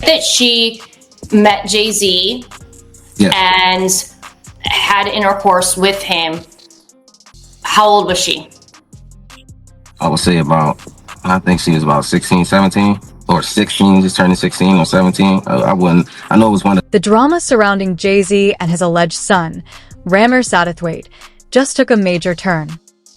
That she met Jay-Z and had intercourse with him. How old was she? I would say I think she was about 16, 17, or 16, just turning 16 or 17. I know it was one of... The drama surrounding Jay-Z and his alleged son, Ramir Satterthwaite, just took a major turn.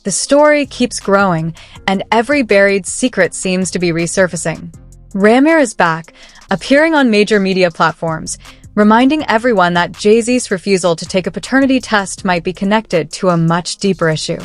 The story keeps growing, and every buried secret seems to be resurfacing. Ramir is back, appearing on major media platforms, reminding everyone that Jay-Z's refusal to take a paternity test might be connected to a much deeper issue.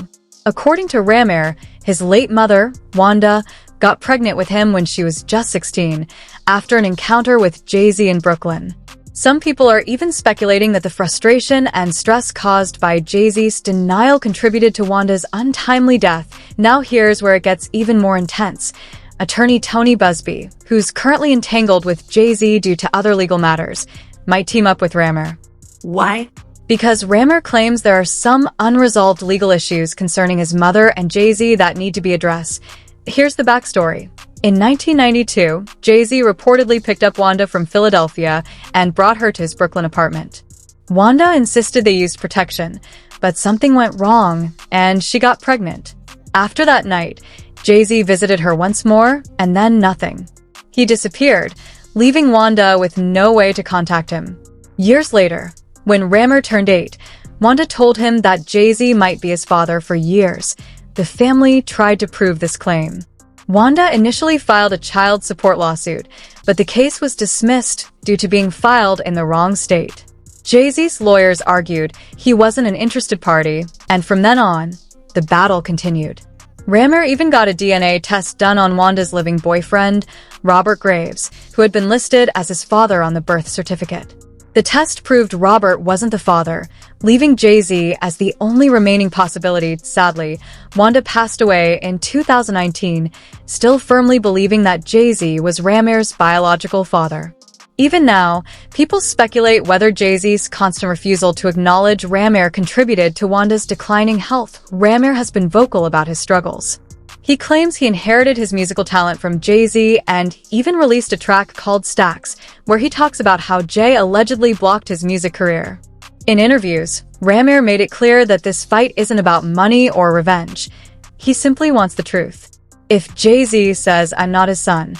According to Ramir, his late mother, Wanda, got pregnant with him when she was just 16, after an encounter with Jay-Z in Brooklyn. Some people are even speculating that the frustration and stress caused by Jay-Z's denial contributed to Wanda's untimely death. Now here's where it gets even more intense. Attorney Tony Busby, who's currently entangled with Jay-Z due to other legal matters, might team up with Ramir. Why? Because Ramir claims there are some unresolved legal issues concerning his mother and Jay-Z that need to be addressed. Here's the backstory. In 1992, Jay-Z reportedly picked up Wanda from Philadelphia and brought her to his Brooklyn apartment. Wanda insisted they used protection, but something went wrong, and she got pregnant. After that night, Jay-Z visited her once more, and then nothing. He disappeared, leaving Wanda with no way to contact him. Years later, when Ramir turned 8, Wanda told him that Jay-Z might be his father for years. The family tried to prove this claim. Wanda initially filed a child support lawsuit, but the case was dismissed due to being filed in the wrong state. Jay-Z's lawyers argued he wasn't an interested party, and from then on, the battle continued. Ramir even got a DNA test done on Wanda's living boyfriend, Robert Graves, who had been listed as his father on the birth certificate. The test proved Robert wasn't the father, leaving Jay-Z as the only remaining possibility. Sadly, Wanda passed away in 2019, still firmly believing that Jay-Z was Ramir's biological father. Even now, people speculate whether Jay-Z's constant refusal to acknowledge Ramir contributed to Wanda's declining health. Ramir has been vocal about his struggles. He claims he inherited his musical talent from Jay-Z and even released a track called Stacks, where he talks about how Jay allegedly blocked his music career. In interviews, Ramir made it clear that this fight isn't about money or revenge. He simply wants the truth. If Jay-Z says I'm not his son,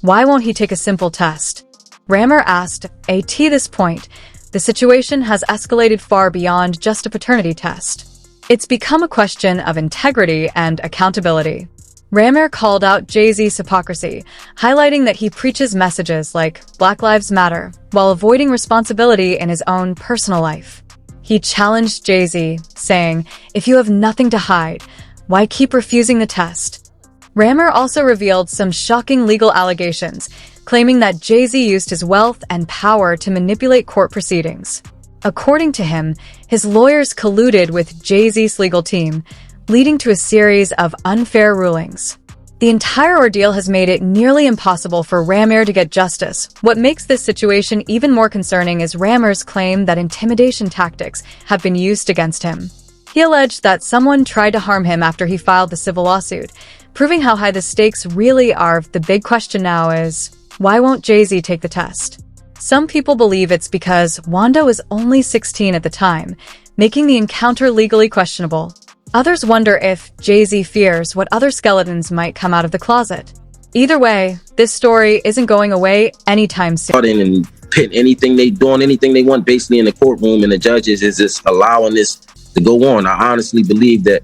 why won't he take a simple test? Ramir asked, at this point, the situation has escalated far beyond just a paternity test. It's become a question of integrity and accountability. Ramir called out Jay-Z's hypocrisy, highlighting that he preaches messages like Black Lives Matter while avoiding responsibility in his own personal life. He challenged Jay-Z, saying, "If you have nothing to hide, why keep refusing the test?" Ramir also revealed some shocking legal allegations, claiming that Jay-Z used his wealth and power to manipulate court proceedings. According to him, his lawyers colluded with Jay-Z's legal team, leading to a series of unfair rulings. The entire ordeal has made it nearly impossible for Ramir to get justice. What makes this situation even more concerning is Ramir's claim that intimidation tactics have been used against him. He alleged that someone tried to harm him after he filed the civil lawsuit, proving how high the stakes really are. The big question now is, why won't Jay-Z take the test? Some people believe it's because Wanda was only 16 at the time, making the encounter legally questionable. Others wonder if Jay-Z fears what other skeletons might come out of the closet. Either way, this story isn't going away anytime soon. And pit anything they doing, anything they want basically in the courtroom, and the judges is just allowing this to go on. I honestly believe that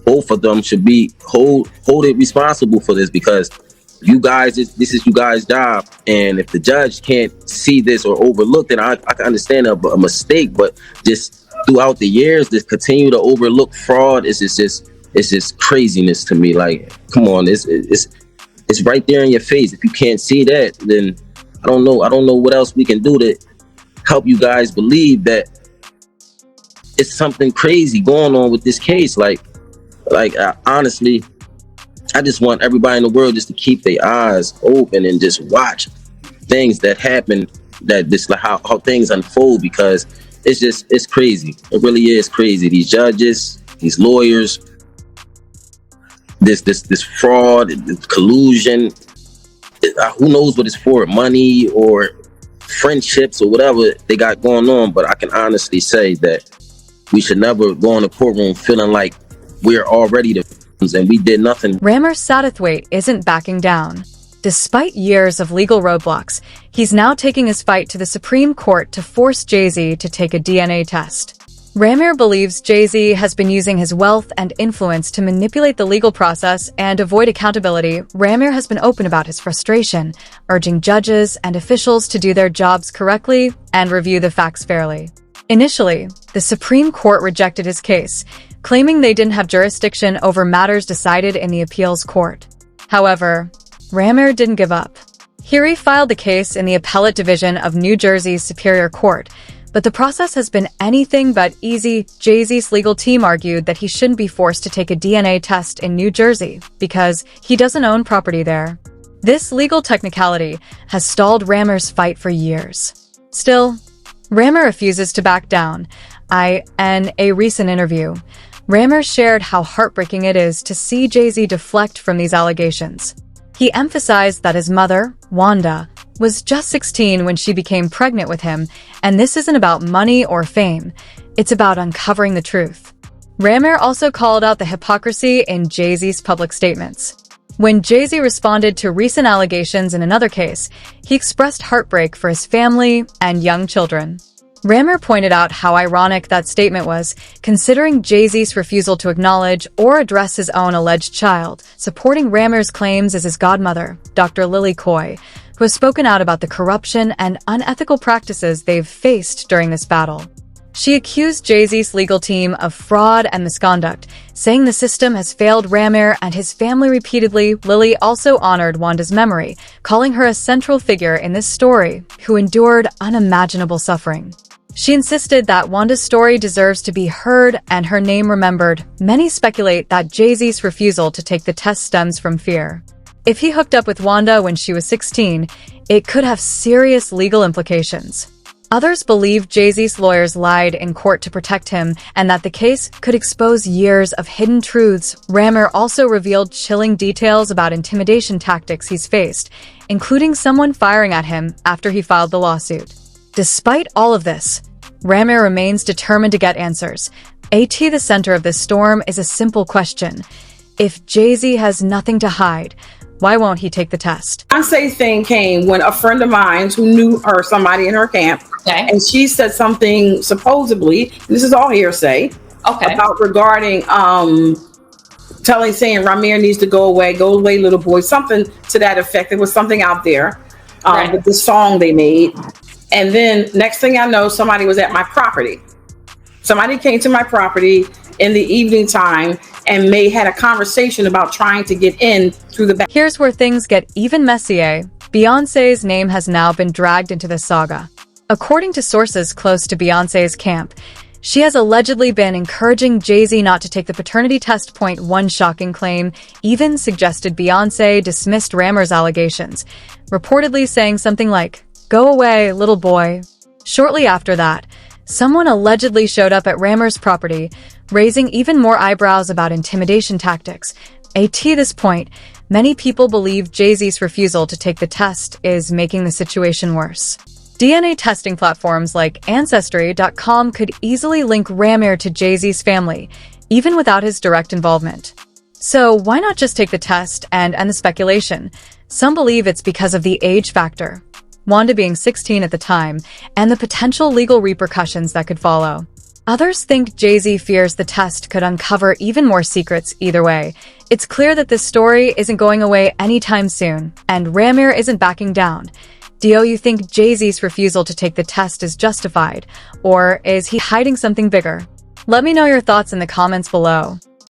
both of them should be hold it responsible for this, because you guys, this is you guys' job, and if the judge can't see this or overlook it, I can understand a mistake, but just throughout the years, this continue to overlook fraud is just craziness to me. Like, come on, it's right there in your face. If you can't see that, then I don't know what else we can do to help you guys believe that it's something crazy going on with this case. Honestly, I just want everybody in the world just to keep their eyes open and just watch things that happen, that this how things unfold, because it's crazy. It really is crazy. These judges, these lawyers, this fraud, this collusion, who knows what it's for, money or friendships or whatever they got going on. But I can honestly say that we should never go in the courtroom feeling like we're already the and we did nothing. Rammer Satterthwaite isn't backing down. Despite years of legal roadblocks, he's now taking his fight to the Supreme Court to force Jay-Z to take a DNA test. Rammer believes Jay-Z has been using his wealth and influence to manipulate the legal process and avoid accountability. Rammer has been open about his frustration, urging judges and officials to do their jobs correctly and review the facts fairly. Initially, the Supreme Court rejected his case, claiming they didn't have jurisdiction over matters decided in the appeals court. However, Rammer didn't give up. He refiled the case in the Appellate Division of New Jersey's Superior Court, but the process has been anything but easy. Jay-Z's legal team argued that he shouldn't be forced to take a DNA test in New Jersey because he doesn't own property there. This legal technicality has stalled Rammer's fight for years. Still, Rammer refuses to back down. In a recent interview, Rammer shared how heartbreaking it is to see Jay-Z deflect from these allegations. He emphasized that his mother, Wanda, was just 16 when she became pregnant with him, and this isn't about money or fame. It's about uncovering the truth. Rammer also called out the hypocrisy in Jay-Z's public statements. When Jay-Z responded to recent allegations in another case, he expressed heartbreak for his family and young children. Rammer pointed out how ironic that statement was, considering Jay-Z's refusal to acknowledge or address his own alleged child. Supporting Rammer's claims is his godmother, Dr. Lily Coy, who has spoken out about the corruption and unethical practices they've faced during this battle. She accused Jay-Z's legal team of fraud and misconduct, saying the system has failed Rammer and his family repeatedly. Lily also honored Wanda's memory, calling her a central figure in this story, who endured unimaginable suffering. She insisted that Wanda's story deserves to be heard and her name remembered. Many speculate that Jay-Z's refusal to take the test stems from fear. If he hooked up with Wanda when she was 16, it could have serious legal implications. Others believe Jay-Z's lawyers lied in court to protect him and that the case could expose years of hidden truths. Rammer also revealed chilling details about intimidation tactics he's faced, including someone firing at him after he filed the lawsuit. Despite all of this, Rammer remains determined to get answers. The center of this storm is a simple question. If Jay-Z has nothing to hide, why won't he take the test? Beyonce's thing came when a friend of mine who knew her, somebody in her camp, and she said something supposedly, this is all hearsay, about regarding saying Ramir needs to go away, little boy, something to that effect. There was something out there with the song they made. And then next thing I know, somebody was at my property. Somebody came to my property in the evening time and had a conversation about trying to get in through the back. Here's where things get even messier. Beyonce's name has now been dragged into the saga. According to sources close to Beyonce's camp, she has allegedly been encouraging Jay-Z not to take the paternity test. One shocking claim even suggested Beyonce dismissed Rammer's allegations, reportedly saying something like, "Go away, little boy." Shortly after that, someone allegedly showed up at Rammer's property, raising even more eyebrows about intimidation tactics. At this point, many people believe Jay-Z's refusal to take the test is making the situation worse. DNA testing platforms like Ancestry.com could easily link Rammer to Jay-Z's family, even without his direct involvement. So why not just take the test and end the speculation? Some believe it's because of the age factor, Wanda being 16 at the time, and the potential legal repercussions that could follow. Others think Jay-Z fears the test could uncover even more secrets. Either way, it's clear that this story isn't going away anytime soon, and Rammer isn't backing down. Do you think Jay-Z's refusal to take the test is justified, or is he hiding something bigger? Let me know your thoughts in the comments below.